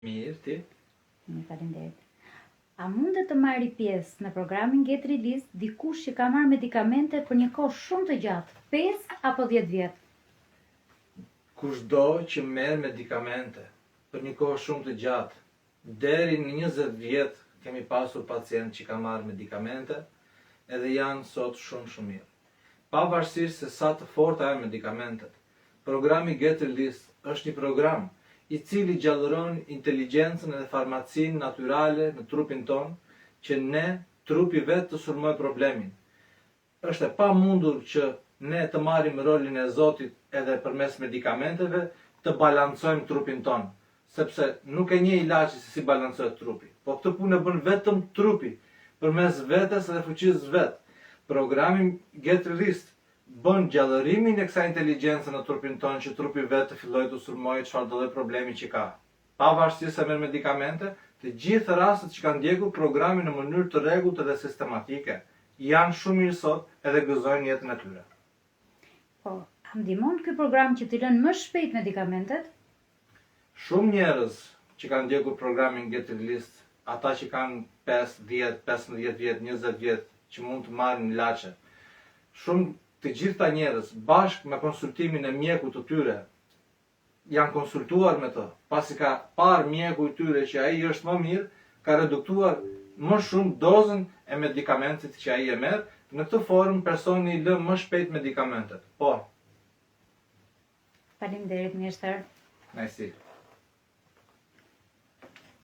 Mirë, ti? Faleminderit. A mundet të marri pjesë në programin Get Release dikush që ka marrë medikamente për një kohë shumë të gjatë, 5 apo 10 vjet? Kushdo që merr medikamente për një kohë shumë të gjatë, deri në 20 vjet kemi pasur pacient që kanë marrë medikamente edhe janë sot shumë mirë. Pavarësisht se sa të forta janë medikamentet, programi Get Release është një program i cili gjallëron inteligjencën edhe farmacinë natyrale në trupin ton, që ne, trupi vetë, të sulmoj problemin. Është e pamundur që ne të marrim rolin e Zotit edhe përmes medikamenteve të balancojmë trupin ton, sepse nuk e njeh ilaçi se si balancohet trupi. Po këtë punë e bën vetëm trupi, përmes vetes dhe fuqisë vet. Programi Get Release bën gjallërimin e kësaj inteligjencë në trupin ton që trupi vetë të fillojë të sulmojë çfarëdo lloj problemi që ka. Pavarësisht se merr medikamente, të gjithë rastet që kanë ndjekur programin në mënyrë të rregullt dhe sistematike janë shumë mirë sot edhe gëzojnë jetën e tyre. Po, a ndihmon ky program që t'i lënë më shpejt medikamentet? Shumë njerëz që kanë ndjekur programin Get Release, ata që kanë 5, 10, 15 vjet, 20 vjet, që mund të marrin ilaçe, të gjitha njerëz, bashkë me konsultimin e mjekut të tyre, janë konsultuar me të, pasi ka parë mjeku i tyre që ai është më mirë, ka reduktuar më shumë dozën e medikamentit që ai e merr, në këtë formë personi i lë më shpejt medikamentet. Po. Faleminderit, mirë. Mersi.